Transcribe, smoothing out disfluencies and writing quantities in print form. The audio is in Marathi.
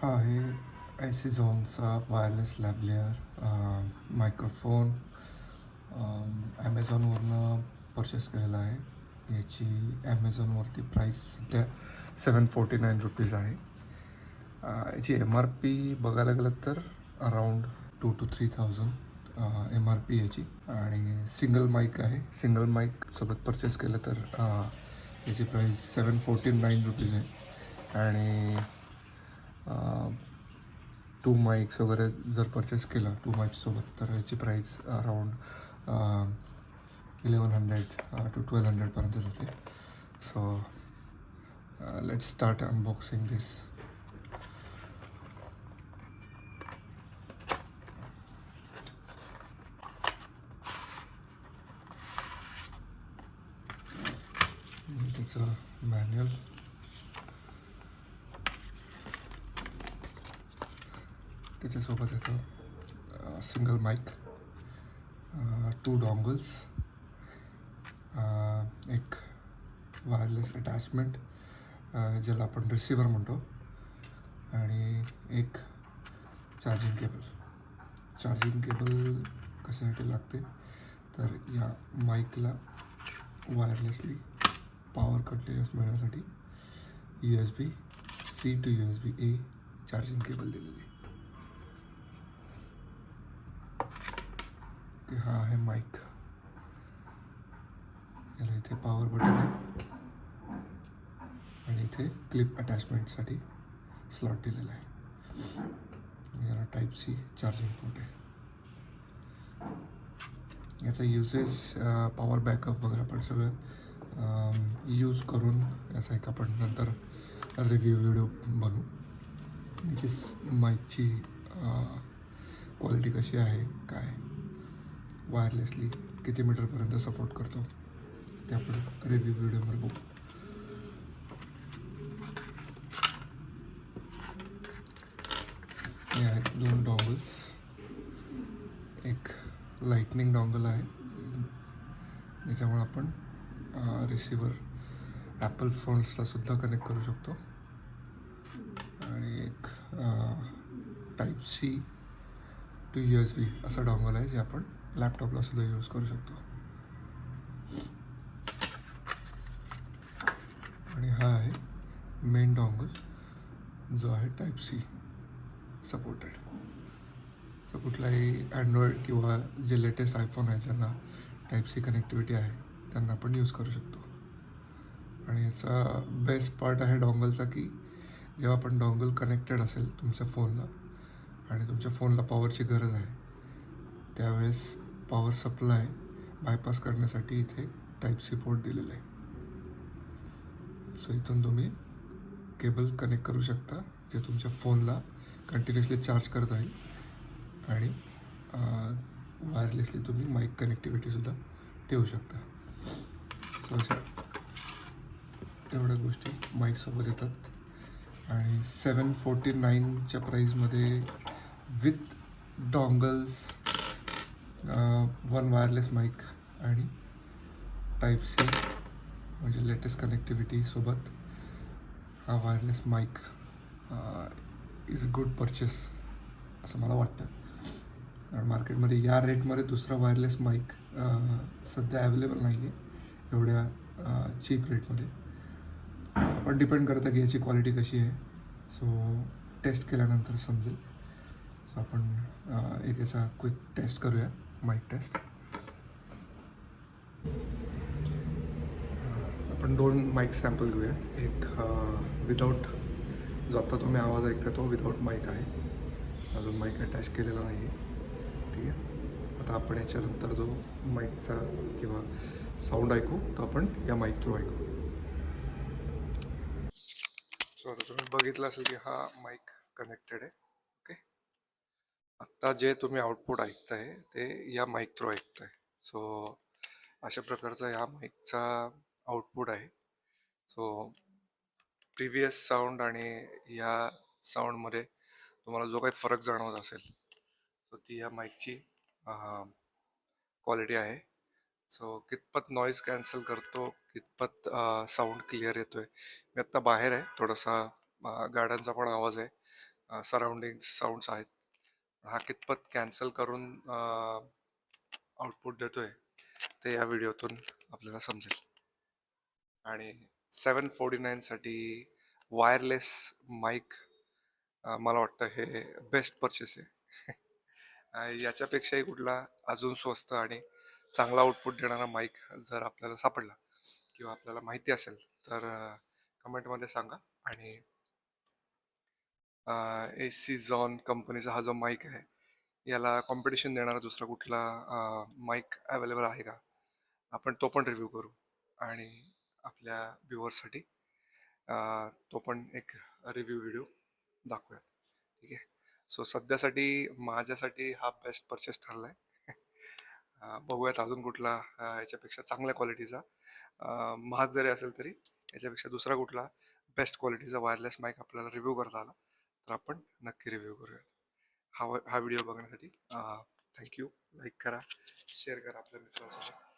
हा आहे ॲसिझॉनचा वायरलेस लॅबलेअर मायक्रोफोन. ॲमेझॉनवरनं परचेस केलेला आहे. याची ॲमेझॉनवरती प्राईस सध्या ₹749 आहे. याची MRP बघायला गेलं तर अराउंड 2,000 to 3,000 MRP याची. आणि सिंगल माईक आहे. सिंगल माईक सोबत परचेस केलं तर याची प्राईस ₹749 आहे. आणि 2 माईक्स वगैरे जर परचेस केला 2 माईक्ससोबत तर याची प्राईस अराउंड 1100 to 1200 पर्यंत जाते. सो लेट्स स्टार्ट अनबॉक्सिंग दिस. त्याचं मॅन्युअल, त्याच्यासोबत येतं सिंगल माईक, 2 डॉंगल्स, एक वायरलेस अटॅचमेंट ज्याला आपण रिसिवर म्हणतो, आणि एक चार्जिंग केबल. चार्जिंग केबल कशासाठी लागते तर या माईकला वायरलेसली पॉवर कंटिन्यूअस मिळण्यासाठी USB-C to USB-A charging cable दिलेली. हा आहे माईक. याला इथे पॉवर बटन आहे आणि इथे क्लिप अटॅचमेंटसाठी स्लॉट दिलेला आहे. याला टाईप-C चार्जिंग पोर्ट आहे. याचा युसेस, पॉवर बॅकअप वगैरे आपण सगळं यूज करून याचा एक आपण नंतर रिव्ह्यू व्हिडिओ बनवू. याची माईकची क्वालिटी कशी आहे, काय वायरलेसली किती मीटरपर्यंत सपोर्ट करतो ते आपण रिव्ह्यू व्हिडिओमध्ये बघू. हे आहेत 2 डॉंगल्स. एक लाईटनिंग डॉंगल आहे ज्याच्यामुळे आपण रिसिवर ॲपल फोन्सला सुद्धा कनेक्ट करू शकतो. आणि एक टाईप-C टू USB असा डॉंगल आहे जे आपण लॅपटॉपला सुद्धा यूज करू शकतो. आणि हा आहे मेन डॉंगल जो आहे टाईप-C सपोर्टेड. सो कुठलाही अँड्रॉइड किंवा जे लेटेस्ट आयफोन आहे ज्यांना टाईप-C कनेक्टिव्हिटी आहे त्यांना आपण यूज करू शकतो. आणि याचा बेस्ट पार्ट आहे डॉंगलचा की जेव्हा आपण डॉंगल कनेक्टेड असेल तुमच्या फोनला आणि तुमच्या फोनला पॉवरची गरज आहे त्यावेळेस पॉवर सप्लाय बायपास करण्यासाठी इथे टाईप-C पोर्ट दिलेलं आहे. सो इथून तुम्ही केबल कनेक्ट करू शकता जे तुमच्या फोनला कंटिन्युअसली चार्ज करत राहील. आणि वायरलेसली तुम्ही माईक कनेक्टिव्हिटीसुद्धा ठेवू शकता. सो अशा एवढ्या गोष्टी माईकसोबत येतात. आणि 749च्या प्राईजमध्ये विथ डॉंगल्स, 1 वायरलेस माईक आणि टाईप-C म्हणजे लेटेस्ट कनेक्टिव्हिटीसोबत हा wireless mic is good purchase असं मला वाटतं. कारण मार्केटमध्ये या रेटमध्ये दुसरा वायरलेस माईक सध्या अवेलेबल नाही आहे एवढ्या चीप रेटमध्ये. पण डिपेंड करतं की याची क्वालिटी कशी आहे. सो टेस्ट केल्यानंतर समजेल. सो आपण एक याचा क्विक टेस्ट करूया, माईक टेस्ट. आपण 2 माईक सॅम्पल घेऊया. एक विदाऊट, जो आत्ता तुम्ही आवाज ऐकता तो विदाऊट माईक आहे, अजून माईक अटॅच केलेला नाही आहे. ठीक आहे. आता आपण याच्यानंतर जो माईकचा किंवा साऊंड ऐकू तो आपण या माईक थ्रू ऐकू. सो आता तुम्ही बघितलं असेल की हा माईक कनेक्टेड आहे. ओके. आत्ता जे तुम्ही आउटपुट ऐकताय ते या माईक थ्रू ऐकताय. सो अशा प्रकारचा या माईकचा आउटपुट आहे. सो प्रिव्हियस साऊंड आणि या साऊंडमध्ये तुम्हाला जो काही फरक जाणवत असेल, सो ती या माईकची क्वालिटी आहे. सो कितपत नॉईज कॅन्सल करतो, कितपत साऊंड क्लिअर येतोय. मी आत्ता बाहेर आहे, थोडासा गाड्यांचा पण आवाज आहे, सराउंडिंग साऊंड्स आहेत. हा कितपत कॅन्सल करून आउटपुट देतोय ते या व्हिडिओतून आपल्याला समजेल. आणि 749साठी वायरलेस माईक मला वाटतं हे बेस्ट परचेस आहे. याच्यापेक्षाही कुठला अजून स्वस्त आणि चांगला आउटपुट देणारा माईक जर आपल्याला सापडला किंवा आपल्याला माहिती असेल तर कमेंटमध्ये सांगा. आणि AC झॉन कंपनीचा हा जो माईक आहे याला कॉम्पिटिशन देणारा दुसरा कुठला माईक अवेलेबल आहे का, आपण तो पण रिव्ह्यू करू आणि आपल्या व्ह्युअर्ससाठी तो पण एक रिव्ह्यू व्हिडिओ दाखवूयात. ठीक आहे. सो सध्यासाठी माझ्यासाठी हा बेस्ट परचेस ठरला आहे. बघूयात अजून कुठला याच्यापेक्षा चांगल्या क्वालिटीचा, महाग जरी असेल तरी याच्यापेक्षा दुसरा कुठला बेस्ट क्वालिटीचा वायरलेस माईक आपल्याला रिव्ह्यू करता आला तर आपण नक्की रिव्ह्यू करूयात. हा व्हिडिओ बघण्यासाठी थँक्यू. लाईक करा, शेअर करा आपल्या मित्रांसोबत.